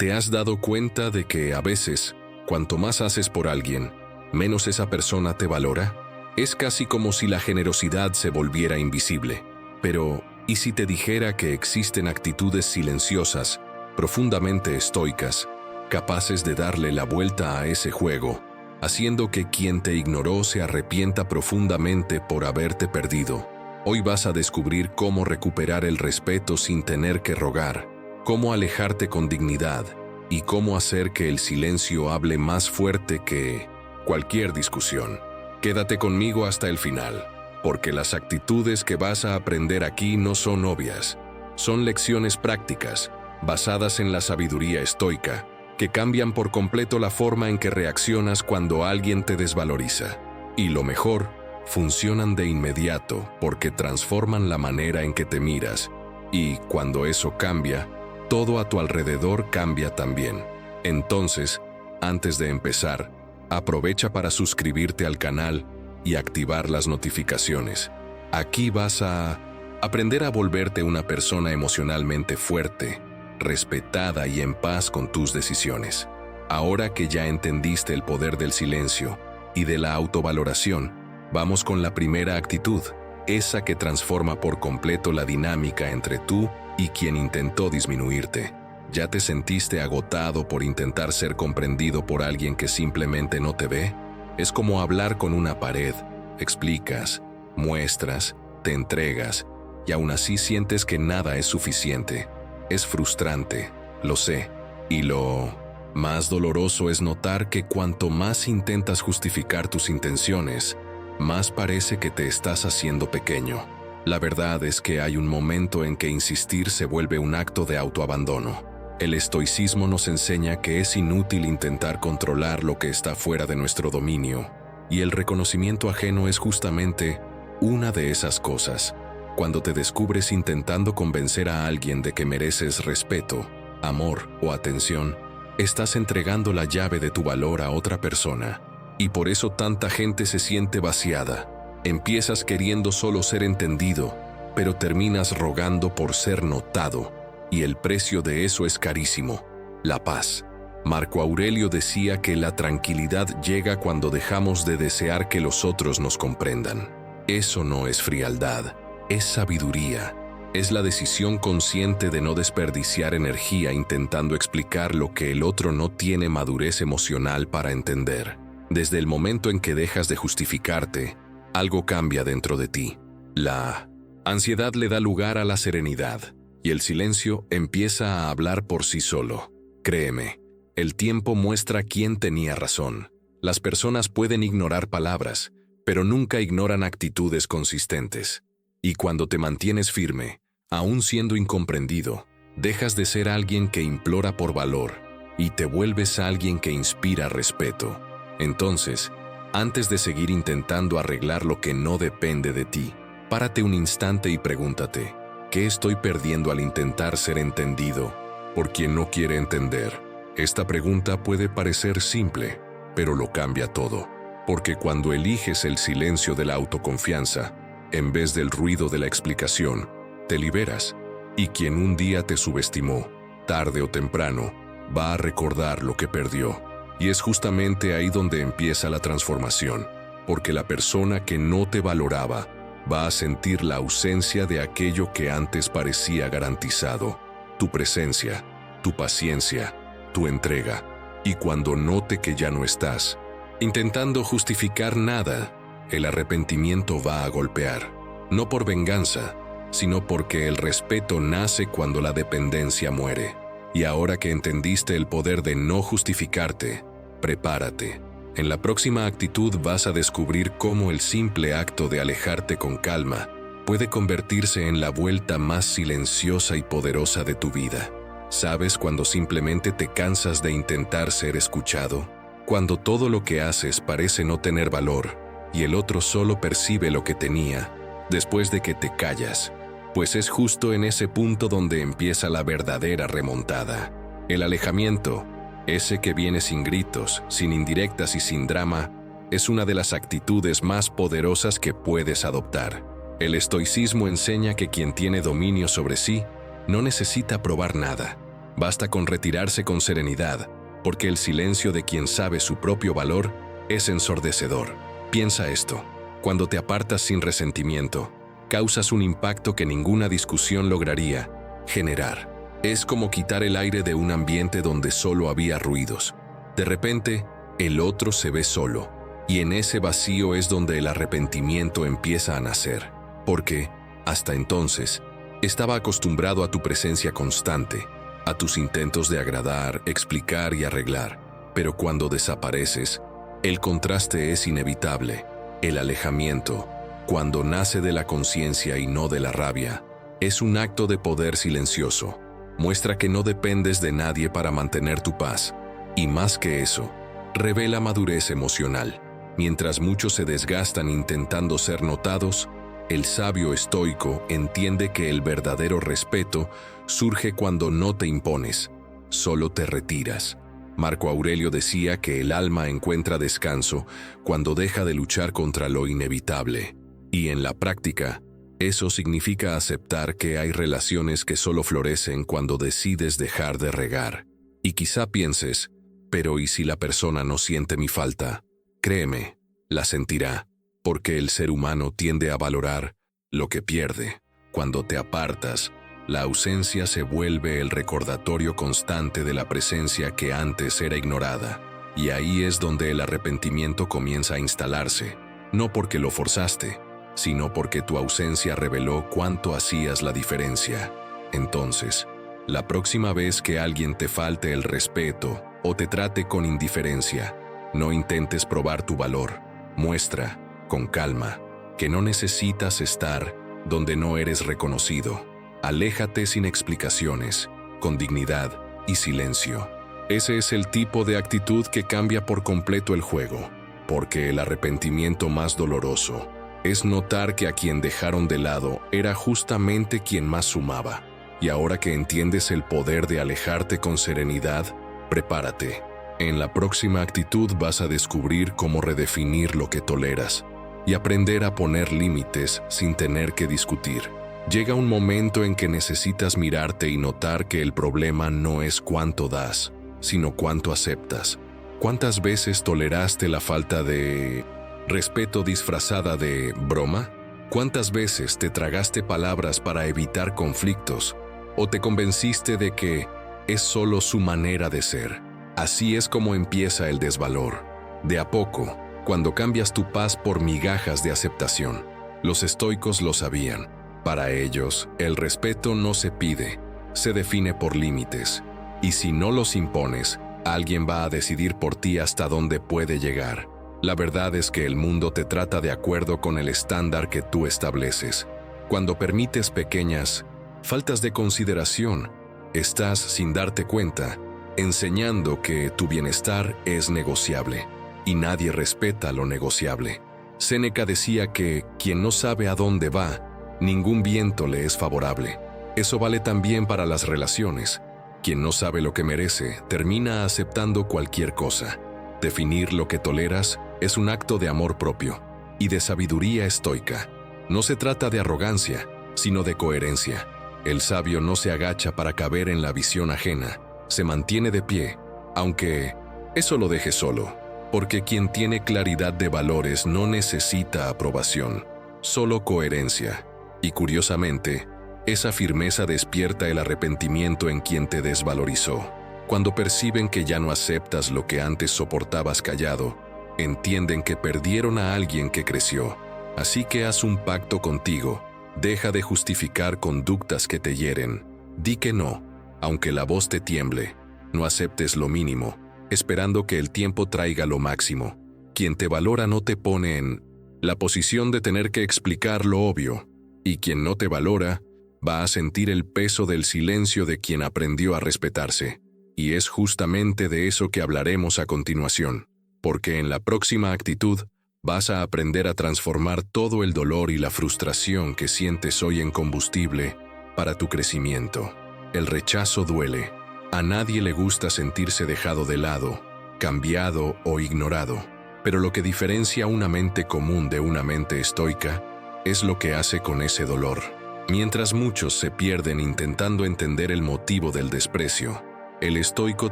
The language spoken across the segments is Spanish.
¿Te has dado cuenta de que a veces, cuanto más haces por alguien, menos esa persona te valora? Es casi como si la generosidad se volviera invisible. Pero, ¿y si te dijera que existen actitudes silenciosas, profundamente estoicas, capaces de darle la vuelta a ese juego, haciendo que quien te ignoró se arrepienta profundamente por haberte perdido? Hoy vas a descubrir cómo recuperar el respeto sin tener que rogar, cómo alejarte con dignidad y cómo hacer que el silencio hable más fuerte que cualquier discusión. Quédate conmigo hasta el final, porque las actitudes que vas a aprender aquí no son obvias. Son lecciones prácticas, basadas en la sabiduría estoica, que cambian por completo la forma en que reaccionas cuando alguien te desvaloriza. Y lo mejor, funcionan de inmediato porque transforman la manera en que te miras. Y cuando eso cambia, todo a tu alrededor cambia también. Entonces, antes de empezar, aprovecha para suscribirte al canal y activar las notificaciones. Aquí vas a aprender a volverte una persona emocionalmente fuerte, respetada y en paz con tus decisiones. Ahora que ya entendiste el poder del silencio y de la autovaloración, vamos con la primera actitud, esa que transforma por completo la dinámica entre tú y quien intentó disminuirte. ¿Ya te sentiste agotado por intentar ser comprendido por alguien que simplemente no te ve? Es como hablar con una pared. Explicas, muestras, te entregas, y aún así sientes que nada es suficiente. Es frustrante, lo sé, y lo más doloroso es notar que cuanto más intentas justificar tus intenciones, más parece que te estás haciendo pequeño. La verdad es que hay un momento en que insistir se vuelve un acto de autoabandono. El estoicismo nos enseña que es inútil intentar controlar lo que está fuera de nuestro dominio, y el reconocimiento ajeno es justamente una de esas cosas. Cuando te descubres intentando convencer a alguien de que mereces respeto, amor o atención, estás entregando la llave de tu valor a otra persona. Y por eso tanta gente se siente vaciada. Empiezas queriendo solo ser entendido, pero terminas rogando por ser notado, y el precio de eso es carísimo: la paz. Marco Aurelio decía que la tranquilidad llega cuando dejamos de desear que los otros nos comprendan. Eso no es frialdad, es sabiduría. Es la decisión consciente de no desperdiciar energía intentando explicar lo que el otro no tiene madurez emocional para entender. Desde el momento en que dejas de justificarte, algo cambia dentro de ti. La ansiedad le da lugar a la serenidad, y el silencio empieza a hablar por sí solo. Créeme, el tiempo muestra quién tenía razón. Las personas pueden ignorar palabras, pero nunca ignoran actitudes consistentes. Y cuando te mantienes firme, aún siendo incomprendido, dejas de ser alguien que implora por valor y te vuelves alguien que inspira respeto. Entonces, antes de seguir intentando arreglar lo que no depende de ti, párate un instante y pregúntate: ¿qué estoy perdiendo al intentar ser entendido por quien no quiere entender? Esta pregunta puede parecer simple, pero lo cambia todo. Porque cuando eliges el silencio de la autoconfianza, en vez del ruido de la explicación, te liberas. Y quien un día te subestimó, tarde o temprano, va a recordar lo que perdió. Y es justamente ahí donde empieza la transformación, porque la persona que no te valoraba va a sentir la ausencia de aquello que antes parecía garantizado: tu presencia, tu paciencia, tu entrega. Y cuando note que ya no estás intentando justificar nada, el arrepentimiento va a golpear, no por venganza, sino porque el respeto nace cuando la dependencia muere. Y ahora que entendiste el poder de no justificarte, prepárate. En la próxima actitud vas a descubrir cómo el simple acto de alejarte con calma puede convertirse en la vuelta más silenciosa y poderosa de tu vida. ¿Sabes cuando simplemente te cansas de intentar ser escuchado? Cuando todo lo que haces parece no tener valor y el otro solo percibe lo que tenía después de que te callas. Pues es justo en ese punto donde empieza la verdadera remontada. El alejamiento, ese que viene sin gritos, sin indirectas y sin drama, es una de las actitudes más poderosas que puedes adoptar. El estoicismo enseña que quien tiene dominio sobre sí no necesita probar nada. Basta con retirarse con serenidad, porque el silencio de quien sabe su propio valor es ensordecedor. Piensa esto: cuando te apartas sin resentimiento, causas un impacto que ninguna discusión lograría generar. Es como quitar el aire de un ambiente donde solo había ruidos. De repente, el otro se ve solo, y en ese vacío es donde el arrepentimiento empieza a nacer, porque, hasta entonces, estaba acostumbrado a tu presencia constante, a tus intentos de agradar, explicar y arreglar. Pero cuando desapareces, el contraste es inevitable. El alejamiento, cuando nace de la conciencia y no de la rabia, es un acto de poder silencioso. Muestra que no dependes de nadie para mantener tu paz. Y más que eso, revela madurez emocional. Mientras muchos se desgastan intentando ser notados, el sabio estoico entiende que el verdadero respeto surge cuando no te impones, solo te retiras. Marco Aurelio decía que el alma encuentra descanso cuando deja de luchar contra lo inevitable. Y en la práctica, eso significa aceptar que hay relaciones que solo florecen cuando decides dejar de regar. Y quizá pienses, pero ¿y si la persona no siente mi falta? Créeme, la sentirá, porque el ser humano tiende a valorar lo que pierde. Cuando te apartas, la ausencia se vuelve el recordatorio constante de la presencia que antes era ignorada. Y ahí es donde el arrepentimiento comienza a instalarse, no porque lo forzaste, sino porque tu ausencia reveló cuánto hacías la diferencia. Entonces, la próxima vez que alguien te falte el respeto o te trate con indiferencia, no intentes probar tu valor. Muestra, con calma, que no necesitas estar donde no eres reconocido. Aléjate sin explicaciones, con dignidad y silencio. Ese es el tipo de actitud que cambia por completo el juego, porque el arrepentimiento más doloroso es notar que a quien dejaron de lado era justamente quien más sumaba. Y ahora que entiendes el poder de alejarte con serenidad, prepárate. En la próxima actitud vas a descubrir cómo redefinir lo que toleras y aprender a poner límites sin tener que discutir. Llega un momento en que necesitas mirarte y notar que el problema no es cuánto das, sino cuánto aceptas. ¿Cuántas veces toleraste la falta de respeto disfrazada de broma? ¿Cuántas veces te tragaste palabras para evitar conflictos? ¿O te convenciste de que es solo su manera de ser? Así es como empieza el desvalor. De a poco, cuando cambias tu paz por migajas de aceptación. Los estoicos lo sabían. Para ellos, el respeto no se pide, se define por límites. Y si no los impones, alguien va a decidir por ti hasta dónde puede llegar. La verdad es que el mundo te trata de acuerdo con el estándar que tú estableces. Cuando permites pequeñas faltas de consideración, estás, sin darte cuenta, enseñando que tu bienestar es negociable, y nadie respeta lo negociable. Séneca decía que quien no sabe a dónde va, ningún viento le es favorable. Eso vale también para las relaciones. Quien no sabe lo que merece, termina aceptando cualquier cosa. Definir lo que toleras es un acto de amor propio y de sabiduría estoica. No se trata de arrogancia, sino de coherencia. El sabio no se agacha para caber en la visión ajena, se mantiene de pie, aunque eso lo deje solo, porque quien tiene claridad de valores no necesita aprobación, solo coherencia. Y curiosamente, esa firmeza despierta el arrepentimiento en quien te desvalorizó. Cuando perciben que ya no aceptas lo que antes soportabas callado, entienden que perdieron a alguien que creció. Así que haz un pacto contigo. Deja de justificar conductas que te hieren. Di que no, aunque la voz te tiemble. No aceptes lo mínimo, esperando que el tiempo traiga lo máximo. Quien te valora no te pone en la posición de tener que explicar lo obvio. Y quien no te valora, va a sentir el peso del silencio de quien aprendió a respetarse. Y es justamente de eso que hablaremos a continuación, porque en la próxima actitud vas a aprender a transformar todo el dolor y la frustración que sientes hoy en combustible para tu crecimiento. El rechazo duele. A nadie le gusta sentirse dejado de lado, cambiado o ignorado. Pero lo que diferencia una mente común de una mente estoica es lo que hace con ese dolor. Mientras muchos se pierden intentando entender el motivo del desprecio, el estoico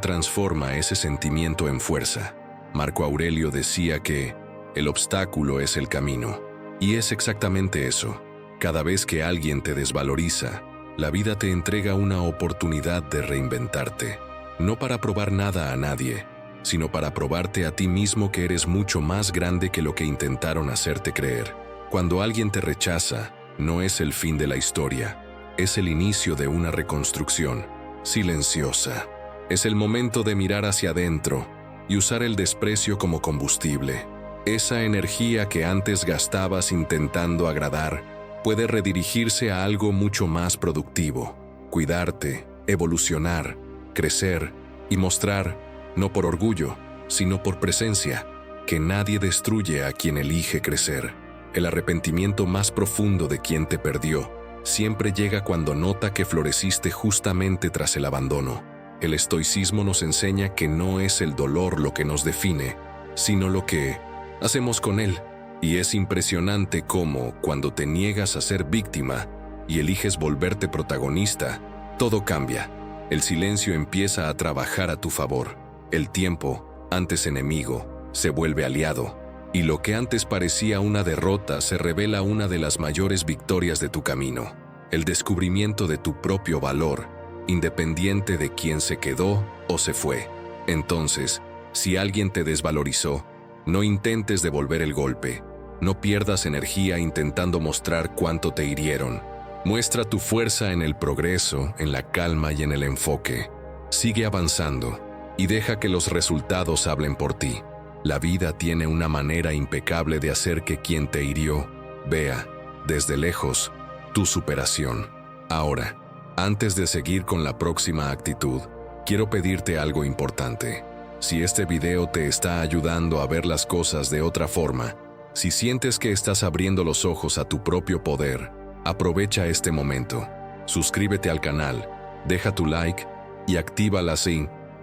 transforma ese sentimiento en fuerza. Marco Aurelio decía que el obstáculo es el camino. Y es exactamente eso. Cada vez que alguien te desvaloriza, la vida te entrega una oportunidad de reinventarte. No para probar nada a nadie, sino para probarte a ti mismo que eres mucho más grande que lo que intentaron hacerte creer. Cuando alguien te rechaza, no es el fin de la historia, es el inicio de una reconstrucción silenciosa. Es el momento de mirar hacia adentro y usar el desprecio como combustible. Esa energía que antes gastabas intentando agradar puede redirigirse a algo mucho más productivo. Cuidarte, evolucionar, crecer y mostrar, no por orgullo, sino por presencia, que nadie destruye a quien elige crecer. El arrepentimiento más profundo de quien te perdió siempre llega cuando nota que floreciste justamente tras el abandono. El estoicismo nos enseña que no es el dolor lo que nos define, sino lo que hacemos con él. Y es impresionante cómo, cuando te niegas a ser víctima y eliges volverte protagonista, todo cambia. El silencio empieza a trabajar a tu favor. El tiempo, antes enemigo, se vuelve aliado. Y lo que antes parecía una derrota se revela una de las mayores victorias de tu camino. El descubrimiento de tu propio valor, independiente de quién se quedó o se fue. Entonces, si alguien te desvalorizó, no intentes devolver el golpe. No pierdas energía intentando mostrar cuánto te hirieron. Muestra tu fuerza en el progreso, en la calma y en el enfoque. Sigue avanzando y deja que los resultados hablen por ti. La vida tiene una manera impecable de hacer que quien te hirió vea, desde lejos, tu superación. Ahora, antes de seguir con la próxima actitud, quiero pedirte algo importante. Si este video te está ayudando a ver las cosas de otra forma, si sientes que estás abriendo los ojos a tu propio poder, aprovecha este momento. Suscríbete al canal, deja tu like y activa las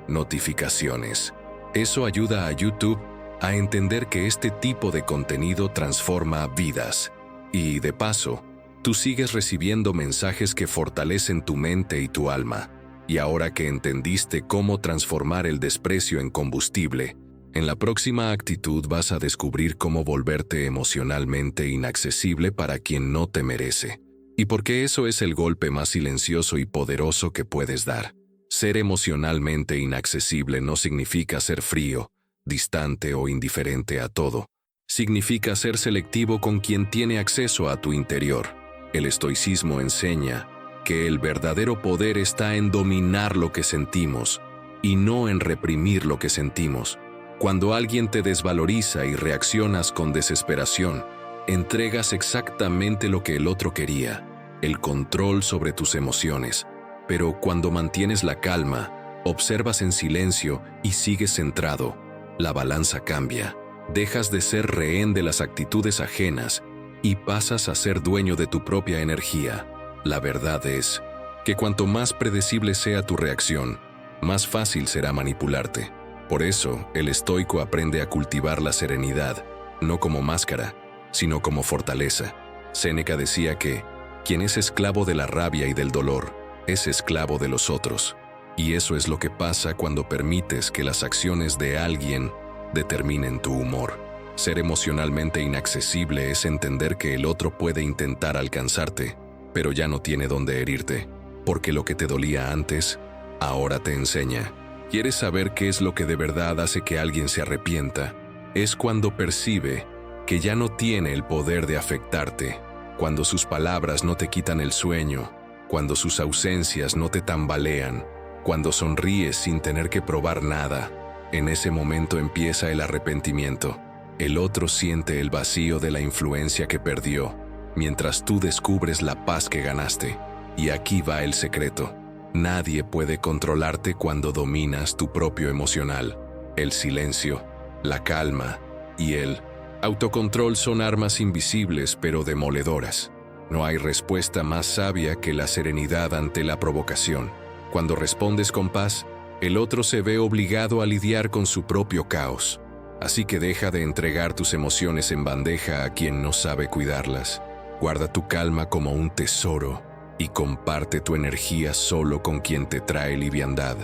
notificaciones. Eso ayuda a YouTube a entender que este tipo de contenido transforma vidas. Y, de paso, tú sigues recibiendo mensajes que fortalecen tu mente y tu alma. Y ahora que entendiste cómo transformar el desprecio en combustible, en la próxima actitud vas a descubrir cómo volverte emocionalmente inaccesible para quien no te merece. Y porque eso es el golpe más silencioso y poderoso que puedes dar. Ser emocionalmente inaccesible no significa ser frío, distante o indiferente a todo. Significa ser selectivo con quien tiene acceso a tu interior. El estoicismo enseña que el verdadero poder está en dominar lo que sentimos y no en reprimir lo que sentimos. Cuando alguien te desvaloriza y reaccionas con desesperación, entregas exactamente lo que el otro quería, el control sobre tus emociones. Pero cuando mantienes la calma, observas en silencio y sigues centrado, la balanza cambia. Dejas de ser rehén de las actitudes ajenas y pasas a ser dueño de tu propia energía. La verdad es que cuanto más predecible sea tu reacción, más fácil será manipularte. Por eso, el estoico aprende a cultivar la serenidad, no como máscara, sino como fortaleza. Séneca decía que quien es esclavo de la rabia y del dolor, es esclavo de los otros. Y eso es lo que pasa cuando permites que las acciones de alguien determinen tu humor. Ser emocionalmente inaccesible es entender que el otro puede intentar alcanzarte, pero ya no tiene dónde herirte, porque lo que te dolía antes, ahora te enseña. ¿Quieres saber qué es lo que de verdad hace que alguien se arrepienta? Es cuando percibe que ya no tiene el poder de afectarte, cuando sus palabras no te quitan el sueño, cuando sus ausencias no te tambalean, cuando sonríes sin tener que probar nada. En ese momento empieza el arrepentimiento. El otro siente el vacío de la influencia que perdió, mientras tú descubres la paz que ganaste. Y aquí va el secreto. Nadie puede controlarte cuando dominas tu propio emocional. El silencio, la calma y el autocontrol son armas invisibles pero demoledoras. No hay respuesta más sabia que la serenidad ante la provocación. Cuando respondes con paz, el otro se ve obligado a lidiar con su propio caos. Así que deja de entregar tus emociones en bandeja a quien no sabe cuidarlas. Guarda tu calma como un tesoro y comparte tu energía solo con quien te trae liviandad.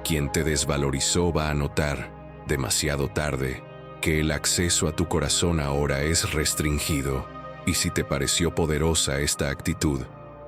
Quien te desvalorizó va a notar, demasiado tarde, que el acceso a tu corazón ahora es restringido. Y si te pareció poderosa esta actitud,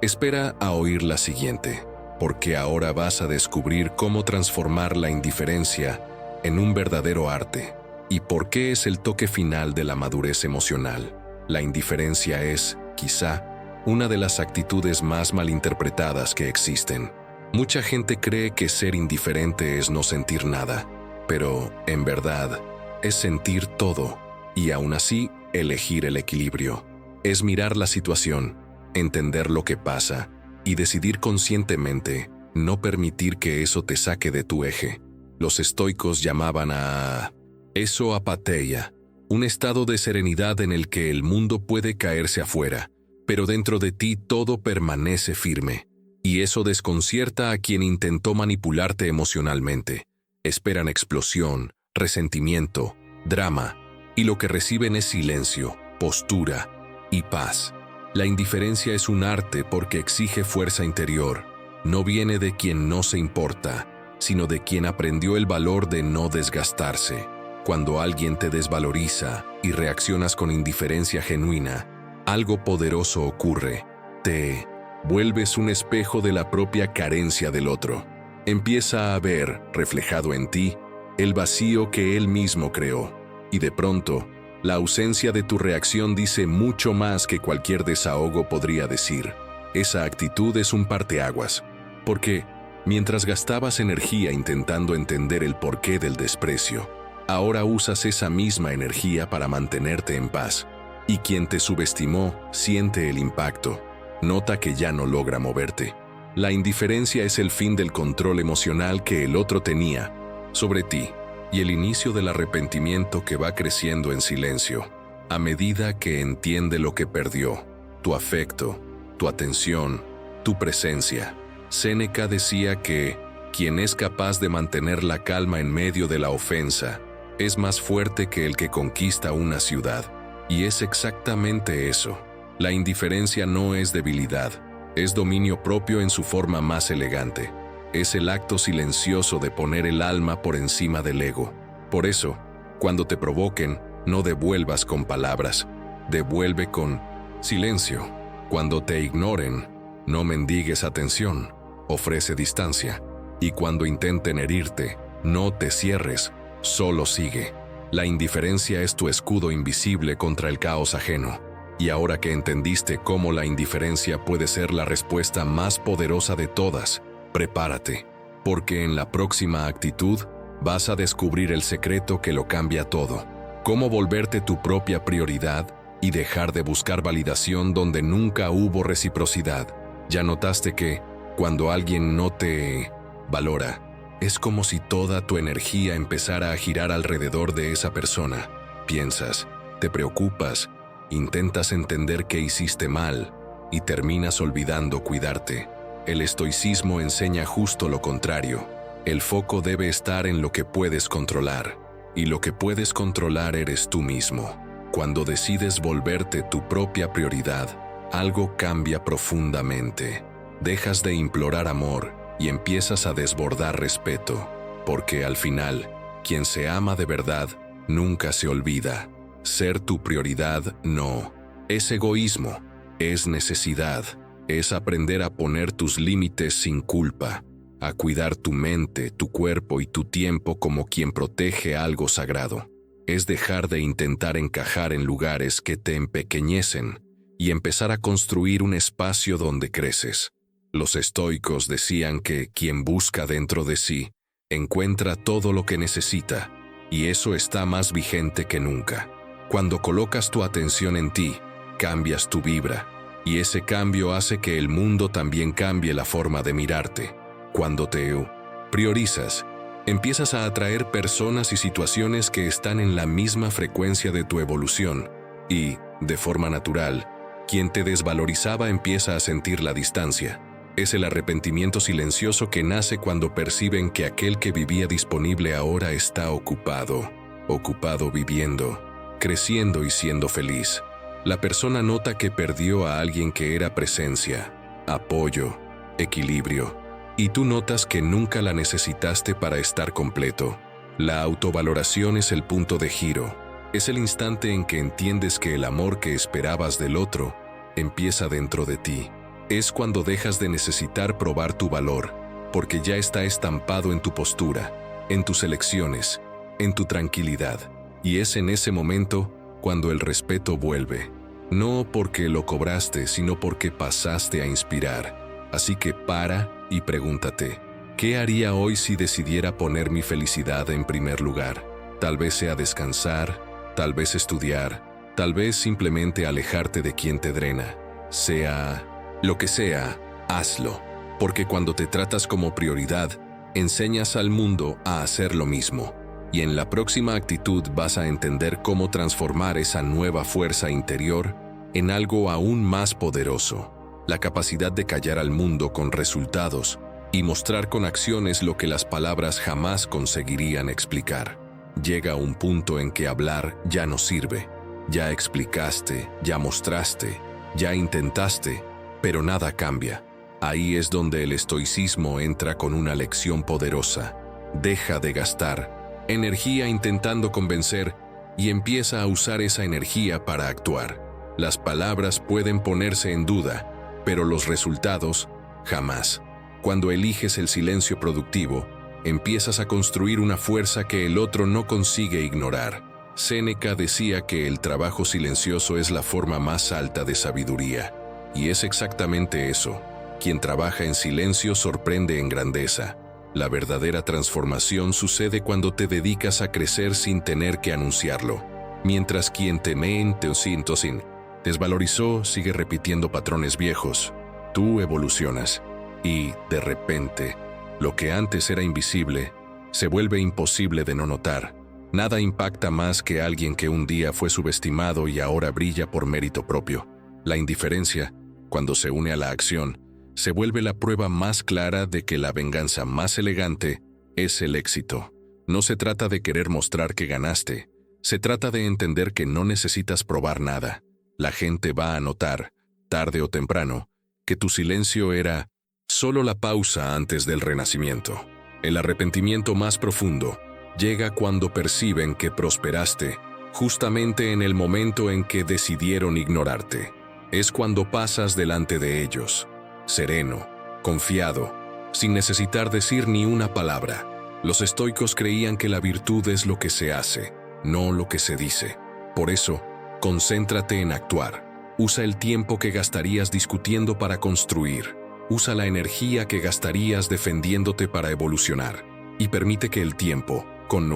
espera a oír la siguiente, porque ahora vas a descubrir cómo transformar la indiferencia en un verdadero arte. ¿Y por qué es el toque final de la madurez emocional? La indiferencia es, quizá, una de las actitudes más malinterpretadas que existen. Mucha gente cree que ser indiferente es no sentir nada, pero, en verdad, es sentir todo, y aún así, elegir el equilibrio. Es mirar la situación, entender lo que pasa, y decidir conscientemente no permitir que eso te saque de tu eje. Los estoicos llamaban a eso apatheia, un estado de serenidad en el que el mundo puede caerse afuera, pero dentro de ti todo permanece firme. Y eso desconcierta a quien intentó manipularte emocionalmente. Esperan explosión, resentimiento, drama, y lo que reciben es silencio, postura y paz. La indiferencia es un arte porque exige fuerza interior. No viene de quien no se importa, sino de quien aprendió el valor de no desgastarse. Cuando alguien te desvaloriza y reaccionas con indiferencia genuina, algo poderoso ocurre. Te vuelves un espejo de la propia carencia del otro. Empieza a ver, reflejado en ti, el vacío que él mismo creó. Y de pronto, la ausencia de tu reacción dice mucho más que cualquier desahogo podría decir. Esa actitud es un parteaguas, porque mientras gastabas energía intentando entender el porqué del desprecio, ahora usas esa misma energía para mantenerte en paz. Y quien te subestimó siente el impacto. Nota que ya no logra moverte. La indiferencia es el fin del control emocional que el otro tenía sobre ti y el inicio del arrepentimiento que va creciendo en silencio, a medida que entiende lo que perdió: tu afecto, tu atención, tu presencia. Séneca decía que quien es capaz de mantener la calma en medio de la ofensa es más fuerte que el que conquista una ciudad. Y es exactamente eso. La indiferencia no es debilidad, es dominio propio en su forma más elegante. Es el acto silencioso de poner el alma por encima del ego. Por eso, cuando te provoquen, no devuelvas con palabras, devuelve con silencio. Cuando te ignoren, no mendigues atención, ofrece distancia. Y cuando intenten herirte, no te cierres, solo sigue. La indiferencia es tu escudo invisible contra el caos ajeno. Y ahora que entendiste cómo la indiferencia puede ser la respuesta más poderosa de todas, prepárate, porque en la próxima actitud vas a descubrir el secreto que lo cambia todo. Cómo volverte tu propia prioridad y dejar de buscar validación donde nunca hubo reciprocidad. Ya notaste que, cuando alguien no te valora, es como si toda tu energía empezara a girar alrededor de esa persona. Piensas, te preocupas, intentas entender qué hiciste mal y terminas olvidando cuidarte. El estoicismo enseña justo lo contrario. El foco debe estar en lo que puedes controlar, y lo que puedes controlar eres tú mismo. Cuando decides volverte tu propia prioridad, algo cambia profundamente. Dejas de implorar amor y empiezas a desbordar respeto, porque al final, quien se ama de verdad nunca se olvida. Ser tu prioridad no es egoísmo, es necesidad, es aprender a poner tus límites sin culpa, a cuidar tu mente, tu cuerpo y tu tiempo como quien protege algo sagrado. Es dejar de intentar encajar en lugares que te empequeñecen y empezar a construir un espacio donde creces. Los estoicos decían que quien busca dentro de sí encuentra todo lo que necesita, y eso está más vigente que nunca. Cuando colocas tu atención en ti, cambias tu vibra, y ese cambio hace que el mundo también cambie la forma de mirarte. Cuando te priorizas, empiezas a atraer personas y situaciones que están en la misma frecuencia de tu evolución, y, de forma natural, quien te desvalorizaba empieza a sentir la distancia. Es el arrepentimiento silencioso que nace cuando perciben que aquel que vivía disponible ahora está ocupado viviendo, creciendo y siendo feliz. La persona nota que perdió a alguien que era presencia, apoyo, equilibrio, y tú notas que nunca la necesitaste para estar completo. La autovaloración es el punto de giro. Es el instante en que entiendes que el amor que esperabas del otro empieza dentro de ti. Es cuando dejas de necesitar probar tu valor, porque ya está estampado en tu postura, en tus elecciones, en tu tranquilidad. Y es en ese momento cuando el respeto vuelve. No porque lo cobraste, sino porque pasaste a inspirar. Así que para y pregúntate, ¿qué haría hoy si decidiera poner mi felicidad en primer lugar? Tal vez sea descansar, tal vez estudiar, tal vez simplemente alejarte de quien te drena. Sea lo que sea, hazlo, porque cuando te tratas como prioridad, enseñas al mundo a hacer lo mismo. Y en la próxima actitud vas a entender cómo transformar esa nueva fuerza interior en algo aún más poderoso. La capacidad de callar al mundo con resultados y mostrar con acciones lo que las palabras jamás conseguirían explicar. Llega un punto en que hablar ya no sirve. Ya explicaste, ya mostraste, ya intentaste, pero nada cambia. Ahí es donde el estoicismo entra con una lección poderosa. Deja de gastar energía intentando convencer y empieza a usar esa energía para actuar. Las palabras pueden ponerse en duda, pero los resultados, jamás. Cuando eliges el silencio productivo, empiezas a construir una fuerza que el otro no consigue ignorar. Séneca decía que el trabajo silencioso es la forma más alta de sabiduría. Y es exactamente eso. Quien trabaja en silencio sorprende en grandeza. La verdadera transformación sucede cuando te dedicas a crecer sin tener que anunciarlo. Mientras quien te desvalorizó sigue repitiendo patrones viejos, tú evolucionas. Y, de repente, lo que antes era invisible, se vuelve imposible de no notar. Nada impacta más que alguien que un día fue subestimado y ahora brilla por mérito propio. La indiferencia, cuando se une a la acción, se vuelve la prueba más clara de que la venganza más elegante es el éxito. No se trata de querer mostrar que ganaste, se trata de entender que no necesitas probar nada. La gente va a notar, tarde o temprano, que tu silencio era solo la pausa antes del renacimiento. El arrepentimiento más profundo llega cuando perciben que prosperaste, justamente en el momento en que decidieron ignorarte. Es cuando pasas delante de ellos, sereno, confiado, sin necesitar decir ni una palabra. Los estoicos creían que la virtud es lo que se hace, no lo que se dice. Por eso, concéntrate en actuar. Usa el tiempo que gastarías discutiendo para construir. Usa la energía que gastarías defendiéndote para evolucionar. Y permite que el tiempo, con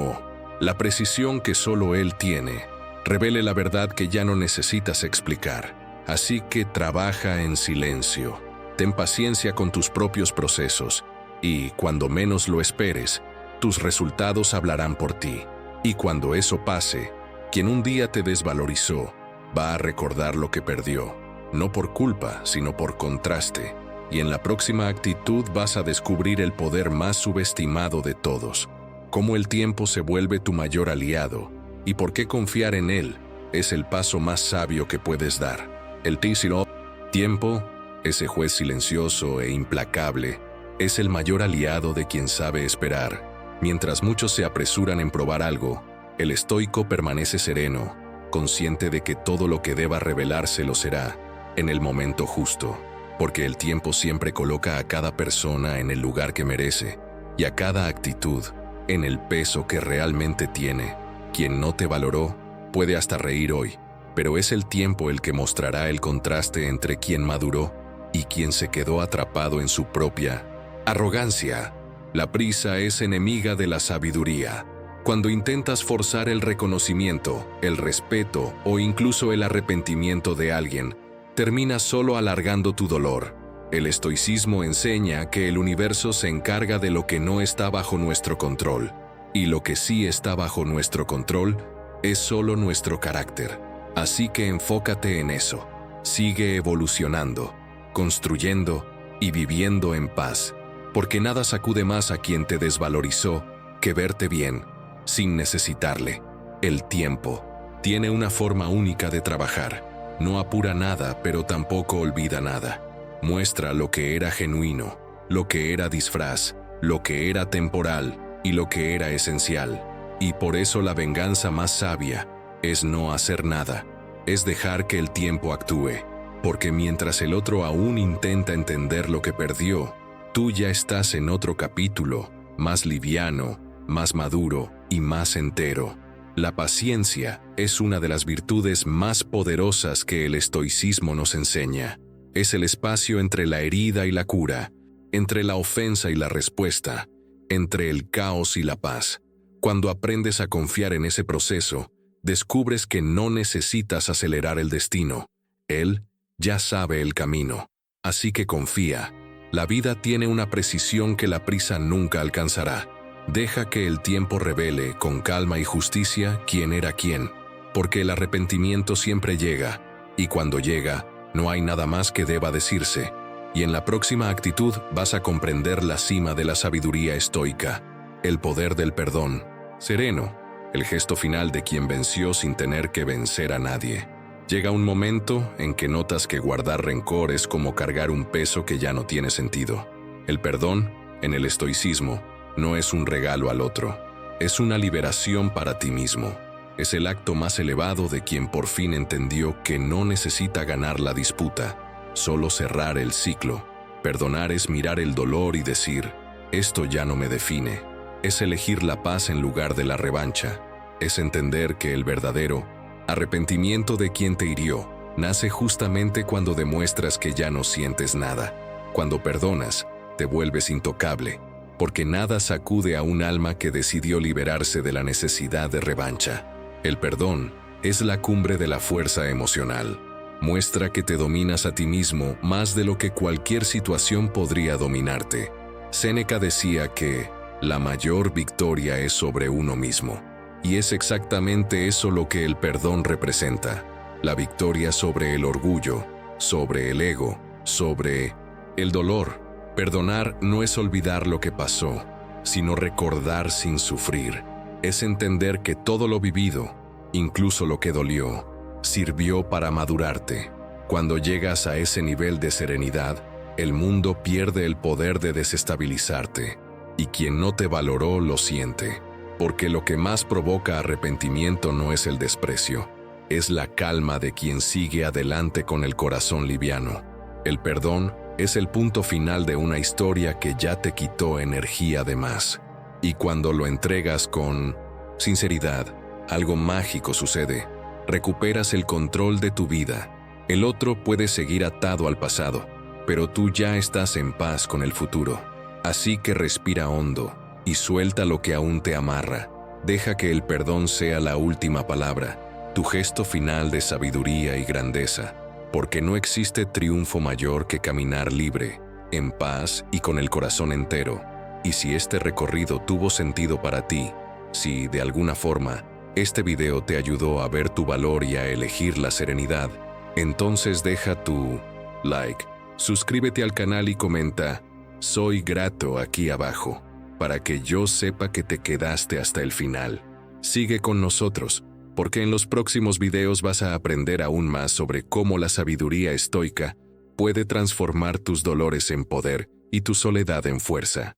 la precisión que solo él tiene, revele la verdad que ya no necesitas explicar. Así que trabaja en silencio. Ten paciencia con tus propios procesos. Y, cuando menos lo esperes, tus resultados hablarán por ti. Y cuando eso pase, quien un día te desvalorizó, va a recordar lo que perdió, no por culpa, sino por contraste. Y en la próxima actitud vas a descubrir el poder más subestimado de todos, cómo el tiempo se vuelve tu mayor aliado, y por qué confiar en él es el paso más sabio que puedes dar. El tiempo, ese juez silencioso e implacable, es el mayor aliado de quien sabe esperar. Mientras muchos se apresuran en probar algo, el estoico permanece sereno, consciente de que todo lo que deba revelarse lo será en el momento justo, porque el tiempo siempre coloca a cada persona en el lugar que merece y a cada actitud en el peso que realmente tiene. Quien no te valoró puede hasta reír hoy, pero es el tiempo el que mostrará el contraste entre quien maduró y quien se quedó atrapado en su propia arrogancia. La prisa es enemiga de la sabiduría. Cuando intentas forzar el reconocimiento, el respeto o incluso el arrepentimiento de alguien, terminas solo alargando tu dolor. El estoicismo enseña que el universo se encarga de lo que no está bajo nuestro control, y lo que sí está bajo nuestro control es solo nuestro carácter. Así que enfócate en eso. Sigue evolucionando, construyendo y viviendo en paz, porque nada sacude más a quien te desvalorizó que verte bien, sin necesitarle. El tiempo tiene una forma única de trabajar. No apura nada, pero tampoco olvida nada. Muestra lo que era genuino, lo que era disfraz, lo que era temporal y lo que era esencial. Y por eso la venganza más sabia es no hacer nada, es dejar que el tiempo actúe. Porque mientras el otro aún intenta entender lo que perdió, tú ya estás en otro capítulo, más liviano, más maduro y más entero. La paciencia es una de las virtudes más poderosas que el estoicismo nos enseña. Es el espacio entre la herida y la cura, entre la ofensa y la respuesta, entre el caos y la paz. Cuando aprendes a confiar en ese proceso, descubres que no necesitas acelerar el destino. Él ya sabe el camino. Así que confía. La vida tiene una precisión que la prisa nunca alcanzará. Deja que el tiempo revele con calma y justicia quién era quién, porque el arrepentimiento siempre llega, y cuando llega, no hay nada más que deba decirse, y en la próxima actitud vas a comprender la cima de la sabiduría estoica, el poder del perdón, sereno, el gesto final de quien venció sin tener que vencer a nadie. Llega un momento en que notas que guardar rencor es como cargar un peso que ya no tiene sentido. El perdón, en el estoicismo, no es un regalo al otro, es una liberación para ti mismo. Es el acto más elevado de quien por fin entendió que no necesita ganar la disputa, solo cerrar el ciclo. Perdonar es mirar el dolor y decir, esto ya no me define. Es elegir la paz en lugar de la revancha. Es entender que el verdadero arrepentimiento de quien te hirió nace justamente cuando demuestras que ya no sientes nada. Cuando perdonas, te vuelves intocable, porque nada sacude a un alma que decidió liberarse de la necesidad de revancha. El perdón es la cumbre de la fuerza emocional. Muestra que te dominas a ti mismo más de lo que cualquier situación podría dominarte. Séneca decía que la mayor victoria es sobre uno mismo. Y es exactamente eso lo que el perdón representa. La victoria sobre el orgullo, sobre el ego, sobre el dolor. Perdonar no es olvidar lo que pasó, sino recordar sin sufrir. Es entender que todo lo vivido, incluso lo que dolió, sirvió para madurarte. Cuando llegas a ese nivel de serenidad, el mundo pierde el poder de desestabilizarte, y quien no te valoró lo siente. Porque lo que más provoca arrepentimiento no es el desprecio, es la calma de quien sigue adelante con el corazón liviano. El perdón es el punto final de una historia que ya te quitó energía de más. Y cuando lo entregas con sinceridad, algo mágico sucede. Recuperas el control de tu vida. El otro puede seguir atado al pasado, pero tú ya estás en paz con el futuro. Así que respira hondo y suelta lo que aún te amarra. Deja que el perdón sea la última palabra, tu gesto final de sabiduría y grandeza, porque no existe triunfo mayor que caminar libre, en paz y con el corazón entero. Y si este recorrido tuvo sentido para ti, si de alguna forma este video te ayudó a ver tu valor y a elegir la serenidad, entonces deja tu like, suscríbete al canal y comenta "Soy grato" aquí abajo, para que yo sepa que te quedaste hasta el final. Sigue con nosotros, porque en los próximos videos vas a aprender aún más sobre cómo la sabiduría estoica puede transformar tus dolores en poder y tu soledad en fuerza.